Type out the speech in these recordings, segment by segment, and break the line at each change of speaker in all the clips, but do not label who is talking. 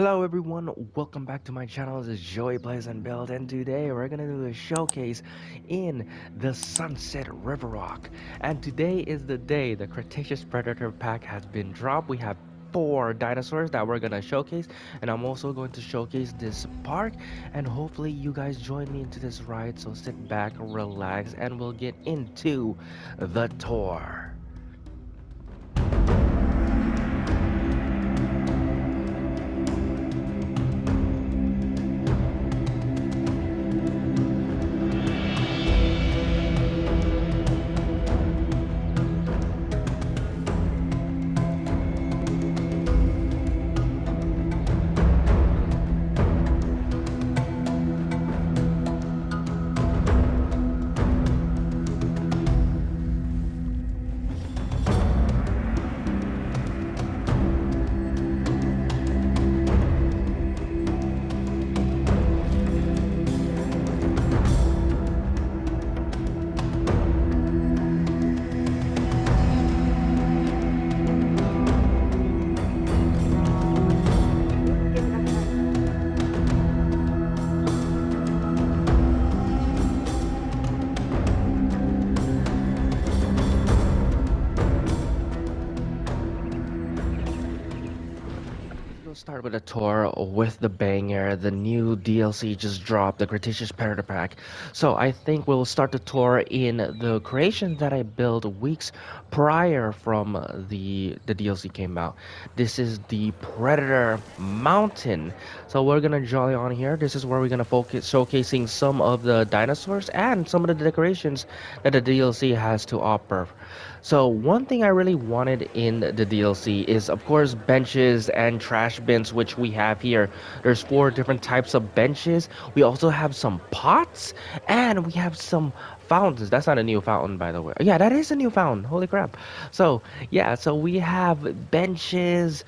Hello everyone, welcome back to my channel. This is Joey Plays and Build, and today we're gonna do a showcase in the Sunset RiverWalk. And today is the day the Cretaceous Predator pack has been dropped. We have 4 dinosaurs that we're gonna showcase, and I'm also going to showcase this park, and hopefully you guys join me into this ride. So sit back, relax, and we'll get into the tour. We'll start with a tour with the banger. The new DLC just dropped, the Cretaceous Predator pack. So I think we'll start the tour in the creation that I built weeks prior from the DLC came out. This is the Predator Mountain. So we're gonna jolly on here. This is where we're gonna focus showcasing some of the dinosaurs and some of the decorations that the DLC has to offer. So one thing I really wanted in the DLC is, of course, benches and trash bins, which we have here. There's 4 different types of benches. We also have some pots, and we have some fountains. That's not a new fountain, by the way. Yeah, that is a new fountain. Holy crap. So yeah, so we have benches,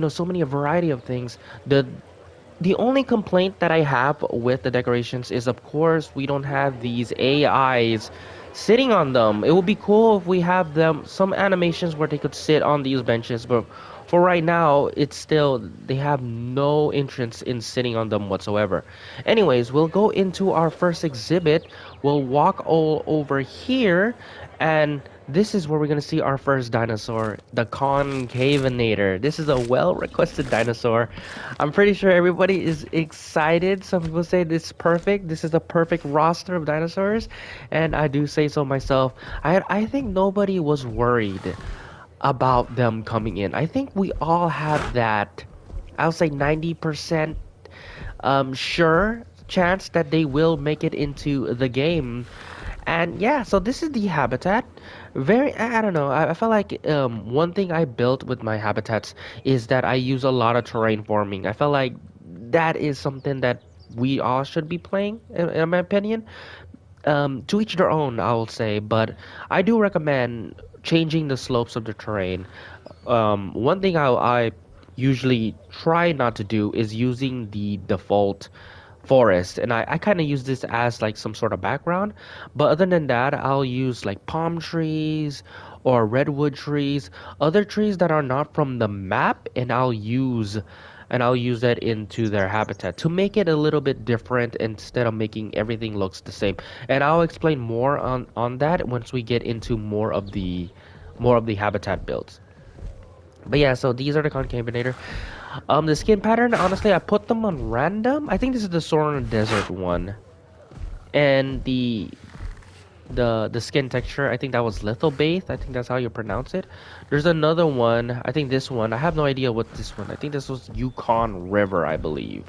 so many a variety of things. The only complaint that I have with the decorations is, of course, we don't have these AIs sitting on them. It would be cool if we have them some animations where they could sit on these benches, but for right now, it's still they have no interest in sitting on them whatsoever. Anyways, we'll go into our first exhibit. We'll walk all over here, and this is where we're gonna see our first dinosaur, the Concavenator. This is a well-requested dinosaur. I'm pretty sure everybody is excited. Some people say this is perfect. This is the perfect roster of dinosaurs, and I do say so myself. I think nobody was worried about them coming in. I think we all have that. I'll say 90% sure chance that they will make it into the game. And yeah, so this is the habitat. I don't know. I felt like one thing I built with my habitats is that I use a lot of terrain forming. I felt like that is something that we all should be playing, in my opinion. To each their own, I will say, but I do recommend changing the slopes of the terrain. One thing I usually try not to do is using the default forest, and I kind of use this as like some sort of background, but other than that I'll use like palm trees or redwood trees, other trees that are not from the map, and I'll use that into their habitat to make it a little bit different instead of making everything looks the same. And I'll explain more on that once we get into more of the habitat builds. But yeah, so these are the Concavenator. The skin pattern, honestly, I put them on random. I think this is the Soren Desert one, and the skin texture, I think that was litho bathe. I think that's how you pronounce it. There's another one. I think this one. I have no idea what this one. I think this was Yukon River, I believe.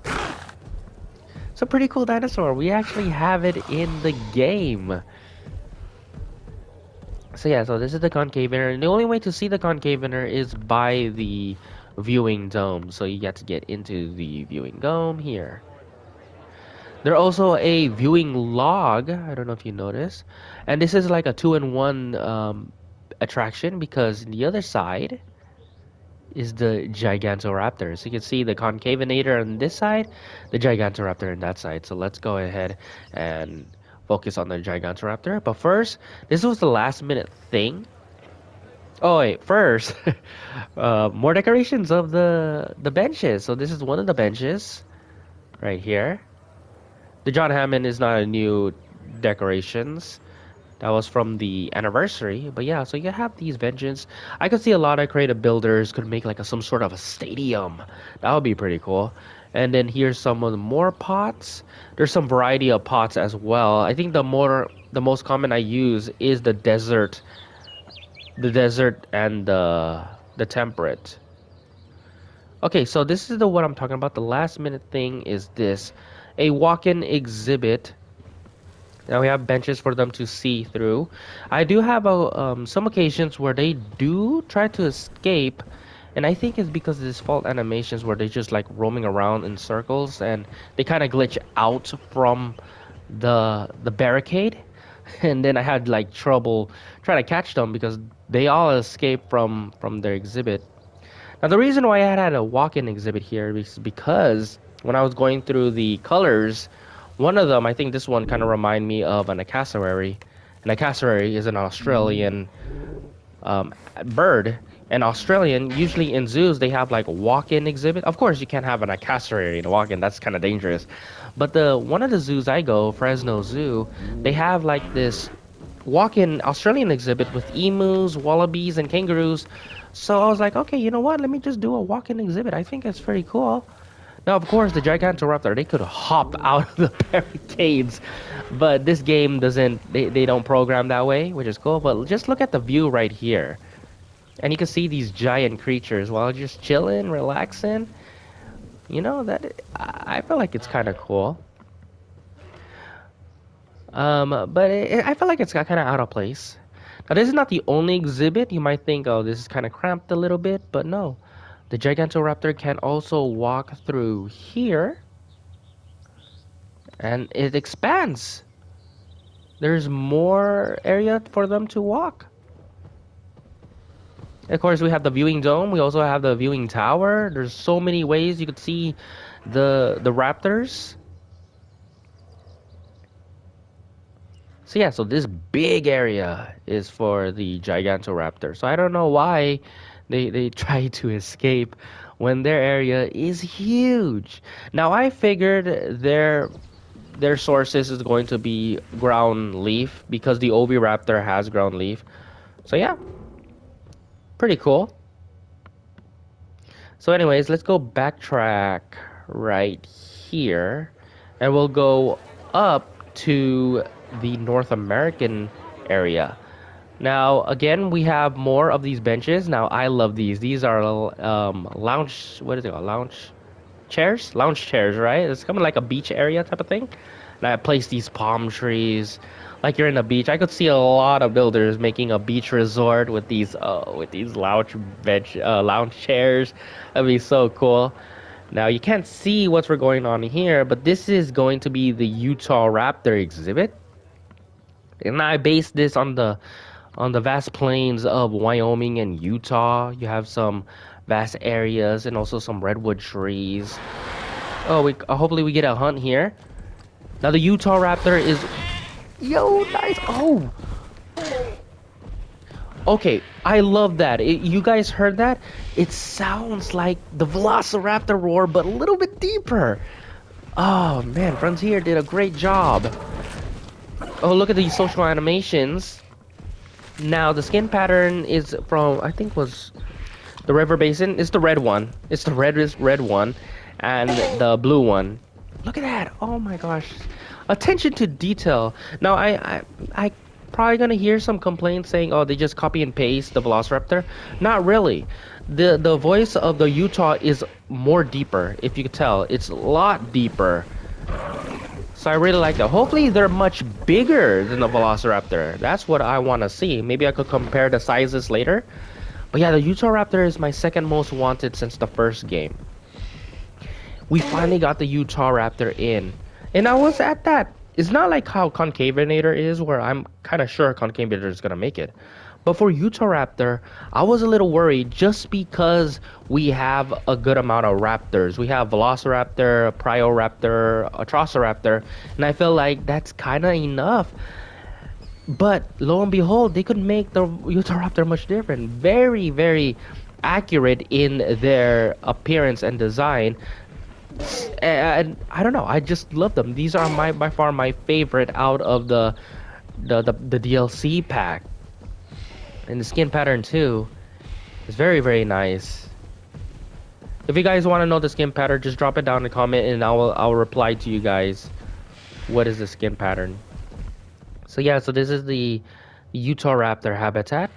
It's a pretty cool dinosaur. We actually have it in the game. So yeah, so this is the Concavenator, and the only way to see the Concavenator is by the viewing dome. So you get to get into the viewing dome here. There's also a viewing log. I don't know if you notice, and this is like a two-in-one attraction because the other side is the Gigantoraptor. So you can see the Concavenator on this side, the Gigantoraptor on that side. So let's go ahead and focus on the Gigantoraptor. But first, this was the last minute thing. Oh wait, first, more decorations of the benches. So this is one of the benches right here. The John Hammond is not a new decorations. That was from the anniversary. But yeah, so you have these benches. I could see a lot of creative builders could make like some sort of a stadium. That would be pretty cool. And then here's some of the more pots. There's some variety of pots as well. I think the most common I use is the desert and the temperate. Okay, so this is the what I'm talking about. The last minute thing is this, a walk-in exhibit. Now we have benches for them to see through. I do have some occasions where they do try to escape, and I think it's because of this fault animations where they just like roaming around in circles and they kind of glitch out from the barricade, and then I had like trouble trying to catch them because they all escaped from their exhibit. Now, the reason why I had a walk-in exhibit here is because when I was going through the colors, one of them, I think this one kind of remind me of an cassowary. And a cassowary is an Australian bird. And Australian, usually in zoos, they have like a walk-in exhibit. Of course, you can't have an cassowary in a walk-in. That's kind of dangerous. But the one of the zoos I go, Fresno Zoo, they have like this walk-in Australian exhibit with emus, wallabies, and kangaroos. So I was like, okay, you know what? Let me just do a walk-in exhibit. I think it's pretty cool. Now, of course, the Gigantoraptor, they could hop out of the barricades, but this game doesn't, they don't program that way, which is cool. But just look at the view right here. And you can see these giant creatures while just chilling, relaxing. You know, I feel like it's kind of cool. But I feel like it's got kind of out of place. Now, this is not the only exhibit. You might think, oh, this is kind of cramped a little bit, but no. The Gigantoraptor can also walk through here, and it expands. There's more area for them to walk. Of course, we have the viewing dome. We also have the viewing tower. There's so many ways you could see the raptors. So yeah, so this big area is for the Gigantoraptor. So I don't know why they try to escape when their area is huge. Now I figured their sources is going to be ground leaf because the Oviraptor has ground leaf. So yeah, pretty cool. So anyways, let's go backtrack right here and we'll go up to the North American area. Now, again, we have more of these benches. Now, I love these. These are lounge, what is it called? Lounge chairs? Lounge chairs, right? It's kind of like a beach area type of thing. And I place these palm trees like you're in a beach. I could see a lot of builders making a beach resort with these lounge chairs. That'd be so cool. Now, you can't see what's going on here, but this is going to be the Utahraptor exhibit. And I based this on the vast plains of Wyoming and Utah. You have some vast areas and also some redwood trees. Oh, hopefully we get a hunt here. Now the Utahraptor is, yo, nice. Oh, okay, I love that. You guys heard that? It sounds like the Velociraptor roar, but a little bit deeper. Oh man, Frontier did a great job. Oh, look at these social animations. Now, the skin pattern is from, I think was the river basin. It's the red one. It's the red one and the blue one. Look at that. Oh my gosh. Attention to detail. Now, I probably gonna hear some complaints saying, oh, they just copy and paste the Velociraptor. Not really. The voice of the Utah is more deeper, if you could tell. It's a lot deeper. So I really like that. Hopefully they're much bigger than the Velociraptor. That's what I want to see. Maybe I could compare the sizes later. But yeah, the Utahraptor is my second most wanted since the first game. We finally got the Utahraptor in. And I was at that. It's not like how Concavenator is, where I'm kind of sure Concavenator is going to make it. But for Utahraptor, I was a little worried just because we have a good amount of raptors. We have Velociraptor, Prioraptor, Utahraptor, and I feel like that's kind of enough. But lo and behold, they could make the Utahraptor much different. Very, very accurate in their appearance and design. And I don't know, I just love them. These are my by far my favorite out of the DLC pack. And the skin pattern too is very, very nice. If you guys want to know the skin pattern, just drop it down in the comment and I'll reply to you guys. What is the skin pattern? So yeah, so this is the Utahraptor habitat.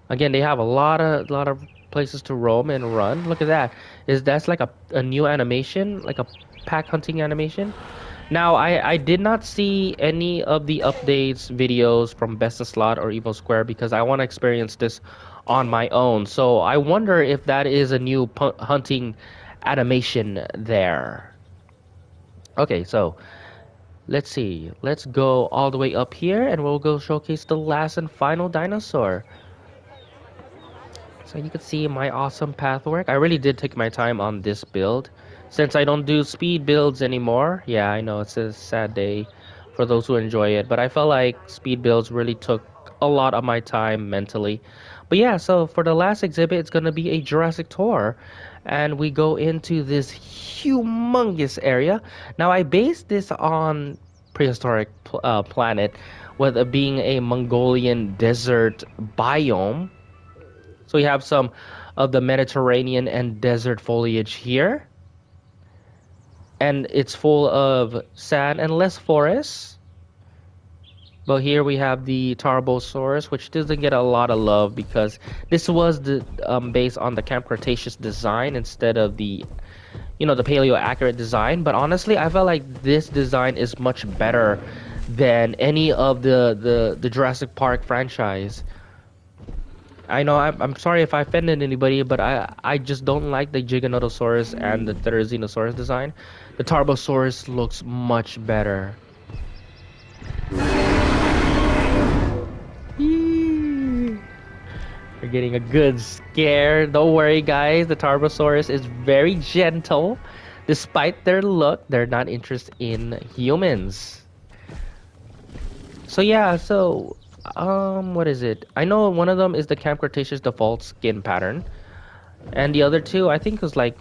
Again, they have a lot of places to roam and run. Look at that. That's like a new animation, like a pack hunting animation. Now, I did not see any of the updates videos from Best of Slot or Evo Square because I want to experience this on my own. So I wonder if that is a new hunting animation there. Okay, so let's see. Let's go all the way up here and we'll go showcase the last and final dinosaur. So you could see my awesome pathwork. I really did take my time on this build. Since I don't do speed builds anymore, yeah, I know it's a sad day for those who enjoy it, but I felt like speed builds really took a lot of my time mentally. But yeah, so for the last exhibit, it's going to be a Jurassic tour, and we go into this humongous area. Now, I based this on prehistoric planet, with it being a Mongolian desert biome. So we have some of the Mediterranean and desert foliage here. And it's full of sand and less forests. But here we have the Tarbosaurus, which doesn't get a lot of love because this was based on the Camp Cretaceous design instead of the paleo accurate design. But honestly, I felt like this design is much better than any of the Jurassic Park franchise. I know I'm sorry if I offended anybody, but I just don't like the Giganotosaurus and the Therizinosaurus design. The Tarbosaurus looks much better. You're getting a good scare. Don't worry, guys. The Tarbosaurus is very gentle. Despite their look, they're not interested in humans. So yeah, what is it? I know one of them is the Camp Cretaceous default skin pattern. And the other two, I think, was like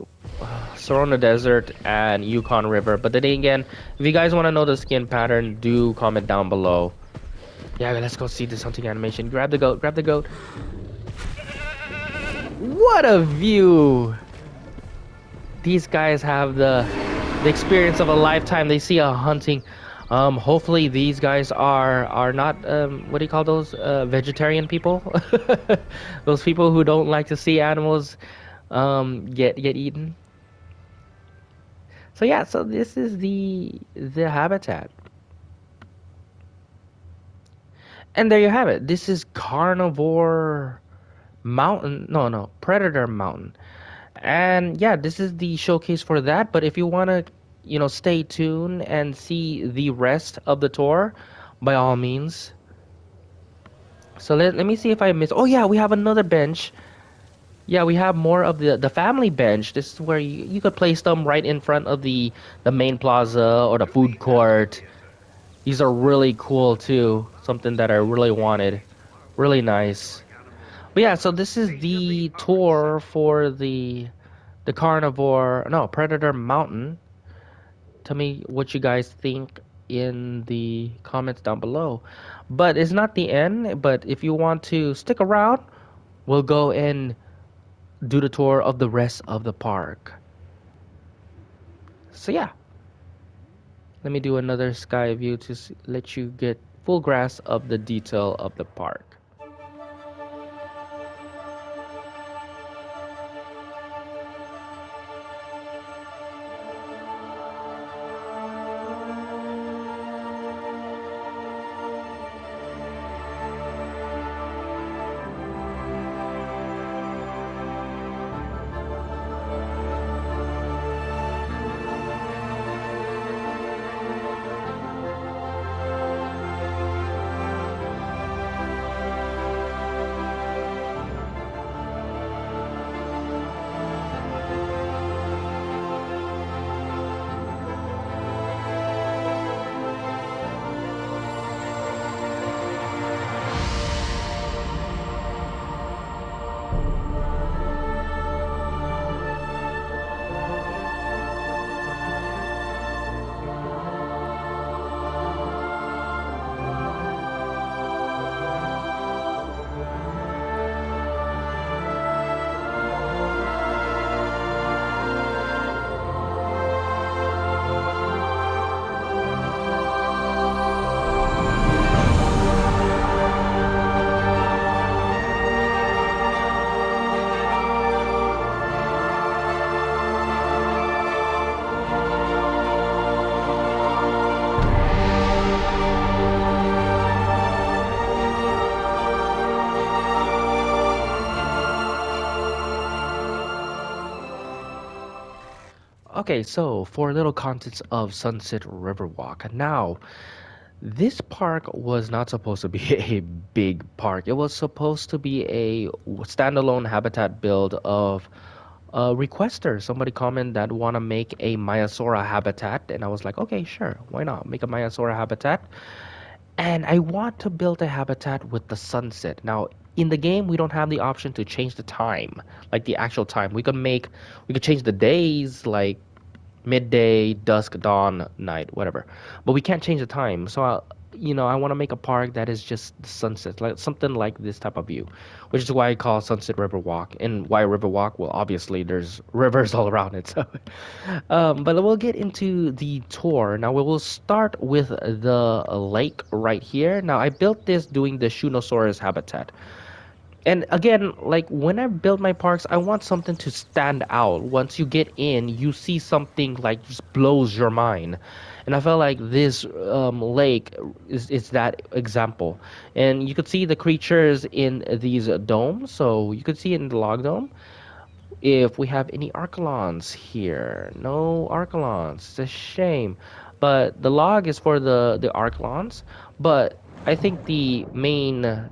Sorona Desert and Yukon River. But then again, if you guys want to know the skin pattern, do comment down below. Yeah, let's go see this hunting animation. Grab the goat, grab the goat. What a view! These guys have the experience of a lifetime. They see a hunting. Hopefully these guys are not what do you call those vegetarian people? Those people who don't like to see animals get eaten. So yeah, so this is the habitat. And there you have it. This is Carnivore Mountain. No, Predator Mountain. And yeah, this is the showcase for that. But if you want to, stay tuned and see the rest of the tour, by all means. So let me see if I miss. Oh yeah, we have another bench. Yeah, we have more of the family bench. This is where you could place them right in front of the main plaza or the food court. These are really cool too. Something that I really wanted. Really nice. But yeah, so this is the tour for the carnivore, no, Predator Mountain. Tell me what you guys think in the comments down below. But it's not the end, but if you want to stick around, we'll go and do the tour of the rest of the park. So yeah, let me do another sky view to let you get full grasp of the detail of the park. Okay, so for a little context of Sunset Riverwalk. Now, this park was not supposed to be a big park. It was supposed to be a standalone habitat build of a requester. Somebody commented that want to make a Maiasaura habitat, and I was like, okay, sure, why not? Make a Maiasaura habitat. And I want to build a habitat with the sunset. Now, in the game, we don't have the option to change the time, like the actual time. We could change the days, like midday, dusk, dawn, night, whatever. But we can't change the time. So, I want to make a park that is just the sunset, like something like this type of view, which is why I call Sunset Riverwalk. And why Riverwalk? Well, obviously there's rivers all around it. So, but we'll get into the tour. Now we will start with the lake right here. Now I built this doing the Shunosaurus habitat. And again, like when I build my parks, I want something to stand out. Once you get in, you see something like just blows your mind. And I felt like this lake is that example. And you could see the creatures in these domes. So you could see it in the log dome. If we have any Archelons here, no Archelons. It's a shame. But the log is for the Archelons. But I think the main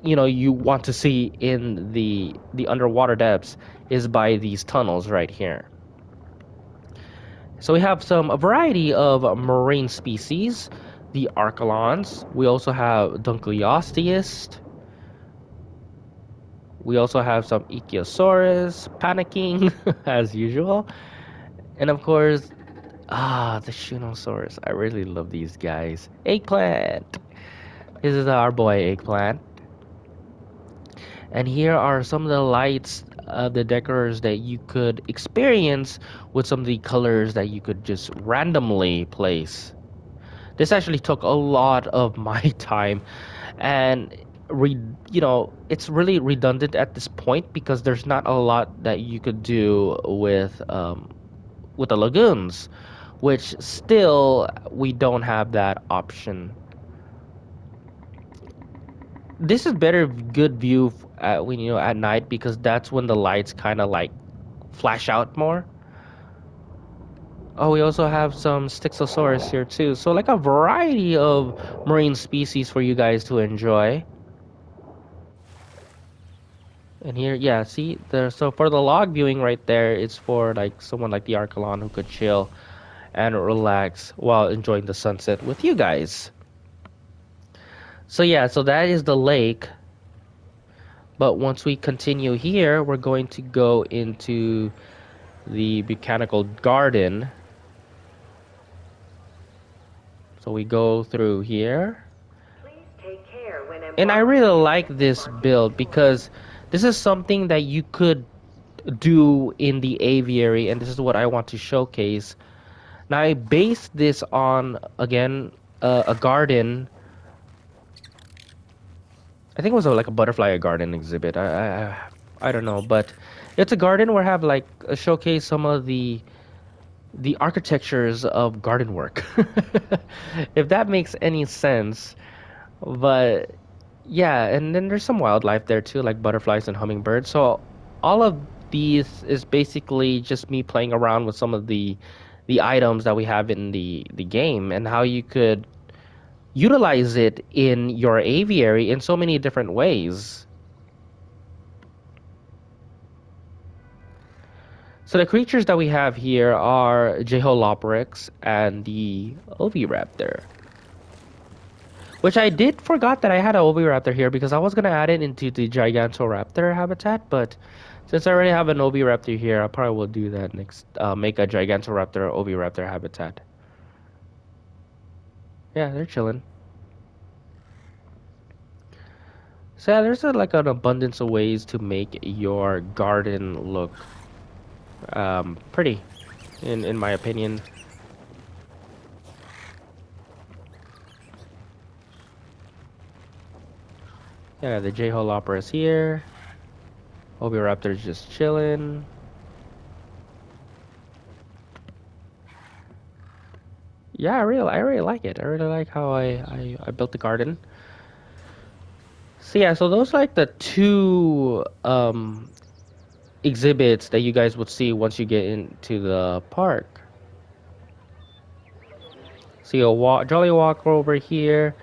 you want to see in the underwater depths is by these tunnels right here. So we have a variety of marine species, the Archelons. We also have Dunkleosteus. We also have some Ichthyosaurus panicking as usual, and of course, the Shunosaurus. I really love these guys. Eggplant. This is our boy Eggplant. And here are some of the lights of the decors that you could experience with some of the colors that you could just randomly place. This actually took a lot of my time, and it's really redundant at this point because there's not a lot that you could do with the lagoons, which still we don't have that option. This is better good view at when at night because that's when the lights kind of like flash out more. Oh, we also have some Styxosaurus here too. So like a variety of marine species for you guys to enjoy. And here, yeah, see there. So for the log viewing right there, it's for like someone like the Archelon who could chill and relax while enjoying the sunset with you guys. So yeah, so that is the lake. But once we continue here, we're going to go into the Botanical Garden. So we go through here. And I really like this build because this is something that you could do in the aviary, and this is what I want to showcase. Now I based this on, again, a garden. I think it was like a butterfly garden exhibit. I don't know, but it's a garden where I have like showcase some of the architectures of garden work. If that makes any sense. But yeah, and then there's some wildlife there too, like butterflies and hummingbirds. So all of these is basically just me playing around with some of the items that we have in the game and how you could utilize it in your aviary in so many different ways. So the creatures that we have here are Jeholoporix and the Oviraptor. Which I did forgot that I had an Oviraptor here because I was gonna add it into the Gigantoraptor habitat, but since I already have an Oviraptor here, I probably will do that next. Make a Gigantoraptor Oviraptor habitat. Yeah, they're chilling. So yeah, there's like an abundance of ways to make your garden look pretty, in my opinion. Yeah, the J-Hole is here. Oviraptor's just chilling. Yeah, I really like it. I really like how I built the garden. So yeah, so those are like the two exhibits that you guys would see once you get into the park. See a jolly walker over here,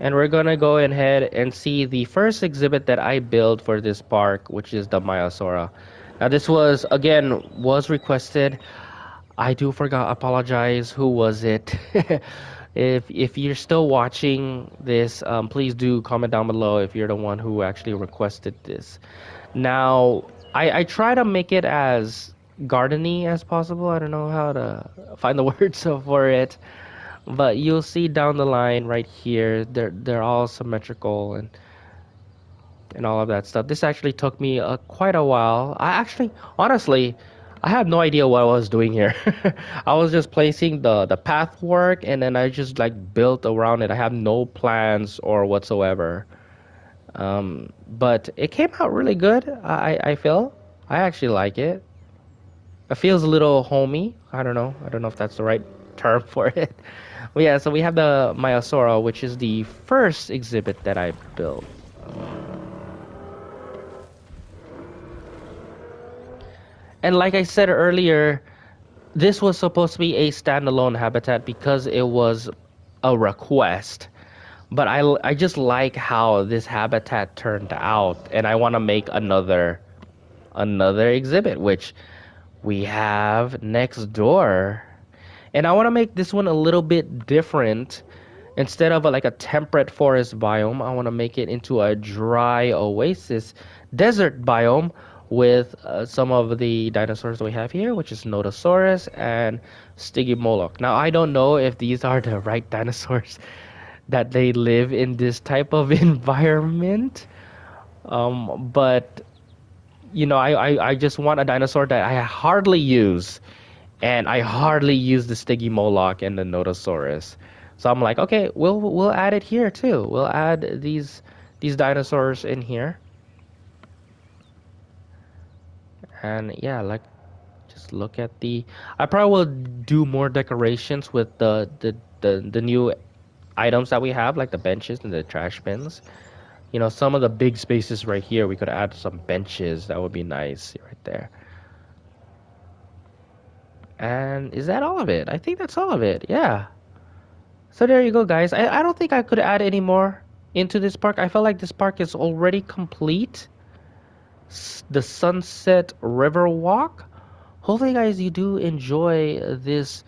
and we're gonna go ahead and see the first exhibit that I built for this park, which is the Myosaura. Now this was again was requested. I do forgot. Apologize. Who was it? If you're still watching this, please do comment down below if you're the one who actually requested this. Now, I try to make it as gardeny as possible. I don't know how to find the words for it, but you'll see down the line right here, they're all symmetrical and all of that stuff. This actually took me quite a while. I actually, honestly, I had no idea what I was doing here. I was just placing the path work, and then I just like built around it. I have no plans or whatsoever. But it came out really good. I feel. I actually like it. It feels a little homey. I don't know. I don't know if that's the right term for it. But yeah, so we have the Myosaura, which is the first exhibit that I built. And like I said earlier, this was supposed to be a standalone habitat because it was a request. But I just like how this habitat turned out, and I want to make another exhibit, which we have next door. And I want to make this one a little bit different. Instead of like a temperate forest biome, I want to make it into a dry oasis desert biome with some of the dinosaurs we have here, which is Nodosaurus and Stygimoloch. Now, I don't know if these are the right dinosaurs that they live in this type of environment. But I just want a dinosaur that I hardly use, and I hardly use the Stygimoloch and the Nodosaurus. So I'm like, okay, we'll add it here too. We'll add these dinosaurs in here, and yeah, like just look at the. I probably will do more decorations with the new items that we have, like the benches and the trash bins. Some of the big spaces right here, we could add some benches. That would be nice right there. And is that all of it? I think that's all of it. Yeah. So there you go, guys. I don't think I could add any more into this park. I felt like this park is already complete. The Sunset RiverWalk. Hopefully, guys, you do enjoy this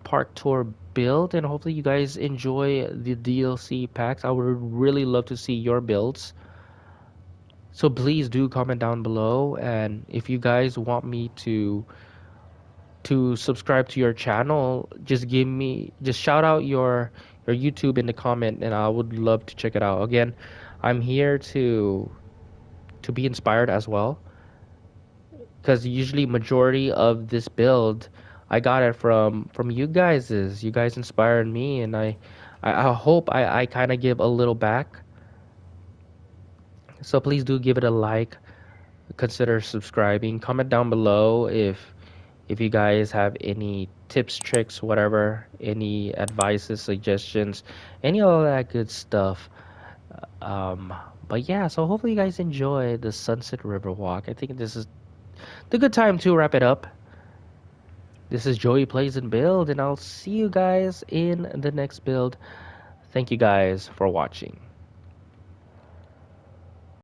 park tour build, and hopefully you guys enjoy the DLC packs. I would really love to see your builds. So please do comment down below, and if you guys want me to subscribe to your channel, just shout out your YouTube in the comment, and I would love to check it out. Again, I'm here to be inspired as well, because usually majority of this build I got it from you guys. You guys inspired me, and I hope I kind of give a little back. So please do give it a like, consider subscribing, comment down below if you guys have any tips, tricks, whatever, any advices, suggestions, any of that good stuff. Um, but yeah, so hopefully you guys enjoy the Sunset Riverwalk. I think this is the good time to wrap it up. This is Joey Plays and Build, and I'll see you guys in the next build. Thank you guys for watching.